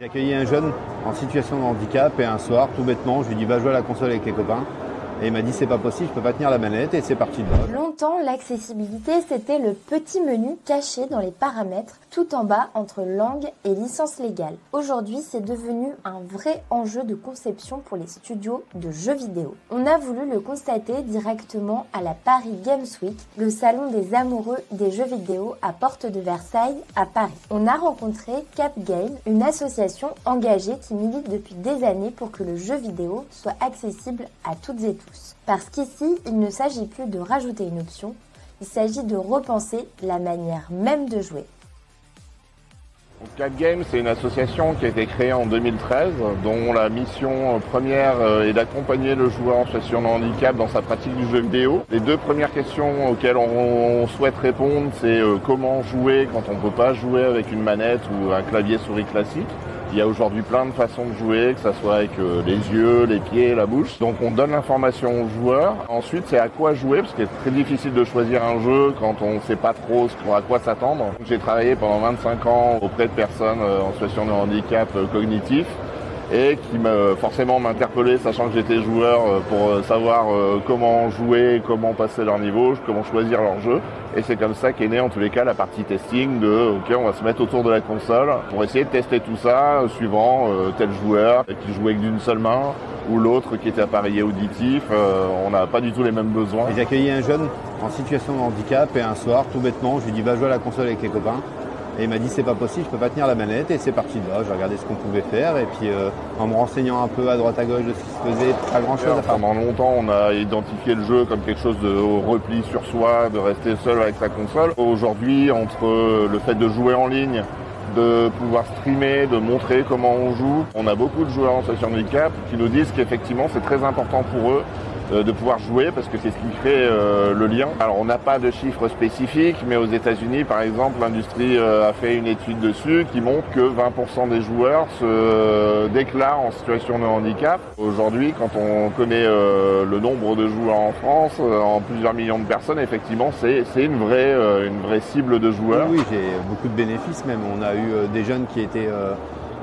J'ai accueilli un jeune en situation de handicap et un soir, tout bêtement, je lui ai dit va jouer à la console avec les copains. Et il m'a dit c'est pas possible, je peux pas tenir la manette et c'est parti de là. Longtemps, l'accessibilité, c'était le petit menu caché dans les paramètres, tout en bas entre langue et licence légale. Aujourd'hui, c'est devenu un vrai enjeu de conception pour les studios de jeux vidéo. On a voulu le constater directement à la Paris Games Week, le salon des amoureux des jeux vidéo à Porte de Versailles à Paris. On a rencontré Cap Game, une association engagée qui milite depuis des années pour que le jeu vidéo soit accessible à toutes et tous. Parce qu'ici, il ne s'agit plus de rajouter une option, il s'agit de repenser la manière même de jouer. Cap Game, c'est une association qui a été créée en 2013, dont la mission première est d'accompagner le joueur en situation de handicap dans sa pratique du jeu vidéo. Les deux premières questions auxquelles on souhaite répondre, c'est comment jouer quand on ne peut pas jouer avec une manette ou un clavier souris classique. Il y a aujourd'hui plein de façons de jouer, que ce soit avec les yeux, les pieds, la bouche. Donc on donne l'information aux joueurs. Ensuite, c'est à quoi jouer, parce qu'il est très difficile de choisir un jeu quand on ne sait pas trop à quoi s'attendre. J'ai travaillé pendant 25 ans auprès de personnes en situation de handicap cognitif et qui forcément m'interpellaient, sachant que j'étais joueur, pour savoir comment jouer, comment passer leur niveau, comment choisir leur jeu. Et c'est comme ça qu'est née en tous les cas la partie testing de ok, on va se mettre autour de la console pour essayer de tester tout ça, suivant tel joueur qui jouait d'une seule main ou l'autre qui était appareillé auditif. On n'a pas du tout les mêmes besoins. J'ai accueilli un jeune en situation de handicap et un soir, tout bêtement, je lui ai dit va jouer à la console avec les copains. Et il m'a dit c'est pas possible, je peux pas tenir la manette et c'est parti de là. J'ai regardé ce qu'on pouvait faire et puis en me renseignant un peu à droite à gauche de ce qui se faisait, pas grand chose à faire. Pendant longtemps on a identifié le jeu comme quelque chose de repli sur soi, de rester seul avec sa console. Aujourd'hui, entre le fait de jouer en ligne, de pouvoir streamer, de montrer comment on joue, on a beaucoup de joueurs en situation de handicap qui nous disent qu'effectivement c'est très important pour eux de pouvoir jouer parce que c'est ce qui crée le lien. Alors on n'a pas de chiffres spécifiques, mais aux États-Unis par exemple, l'industrie a fait une étude dessus qui montre que 20% des joueurs se déclarent en situation de handicap. Aujourd'hui, quand on connaît le nombre de joueurs en France, en plusieurs millions de personnes, effectivement c'est une vraie cible de joueurs. Oui, j'ai beaucoup de bénéfices même. On a eu des jeunes qui étaient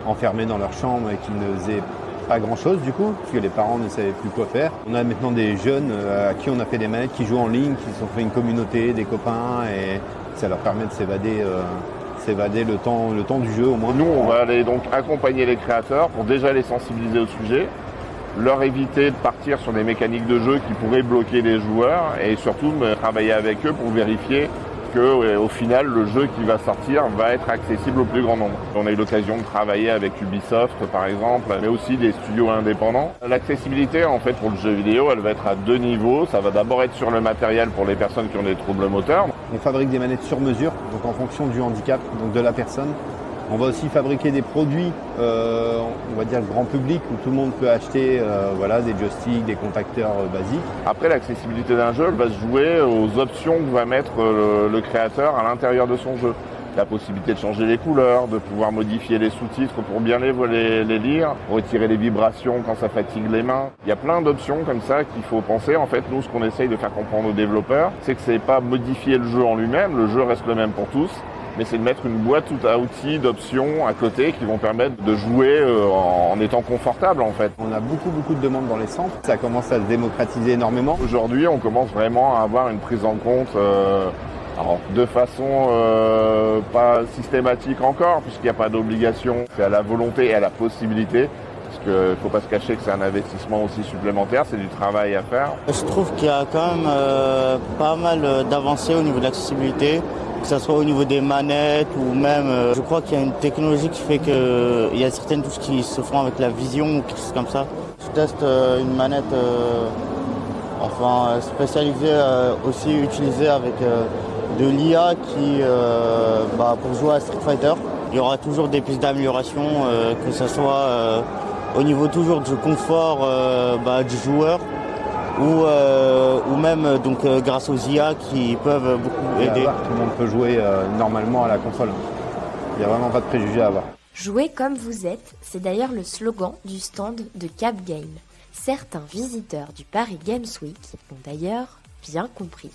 enfermés dans leur chambre et qui ne faisaient pas grand chose du coup, parce que les parents ne savaient plus quoi faire. On a maintenant des jeunes à qui on a fait des manettes, qui jouent en ligne, qui se sont fait une communauté, des copains, et ça leur permet de s'évader le temps du jeu au moins. Nous, on va aller donc accompagner les créateurs pour déjà les sensibiliser au sujet, leur éviter de partir sur des mécaniques de jeu qui pourraient bloquer les joueurs et surtout travailler avec eux pour vérifier que au final le jeu qui va sortir va être accessible au plus grand nombre. On a eu l'occasion de travailler avec Ubisoft par exemple, mais aussi des studios indépendants. L'accessibilité en fait pour le jeu vidéo, elle va être à deux niveaux. Ça va d'abord être sur le matériel pour les personnes qui ont des troubles moteurs. On fabrique des manettes sur mesure, donc en fonction du handicap, donc de la personne. On va aussi fabriquer des produits, on va dire grand public, où tout le monde peut acheter des joysticks, des contacteurs basiques. Après, l'accessibilité d'un jeu va se jouer aux options que va mettre le créateur à l'intérieur de son jeu. La possibilité de changer les couleurs, de pouvoir modifier les sous-titres pour bien les lire, retirer les vibrations quand ça fatigue les mains. Il y a plein d'options comme ça qu'il faut penser. En fait, nous, ce qu'on essaye de faire comprendre aux développeurs, c'est que c'est pas modifier le jeu en lui-même, le jeu reste le même pour tous, mais c'est de mettre une boîte à outils d'options à côté qui vont permettre de jouer en étant confortable en fait. On a beaucoup de demandes dans les centres, ça commence à se démocratiser énormément. Aujourd'hui, on commence vraiment à avoir une prise en compte de façon pas systématique encore, puisqu'il n'y a pas d'obligation, c'est à la volonté et à la possibilité. Parce qu'il ne faut pas se cacher que c'est un investissement aussi supplémentaire, c'est du travail à faire. Je trouve qu'il y a quand même pas mal d'avancées au niveau de l'accessibilité, que ce soit au niveau des manettes ou même, je crois qu'il y a une technologie qui fait qu'il y a certaines touches qui se font avec la vision ou quelque chose comme ça. Je teste une manette spécialisée, aussi utilisée avec de l'IA qui, pour jouer à Street Fighter. Il y aura toujours des pistes d'amélioration, que ce soit au niveau toujours du confort du joueur ou même grâce aux IA qui peuvent beaucoup aider. Tout le monde peut jouer normalement à la console. Il n'y a vraiment pas de préjugés à avoir. Jouez comme vous êtes, c'est d'ailleurs le slogan du stand de Cap Game. Certains visiteurs du Paris Games Week l'ont d'ailleurs bien compris.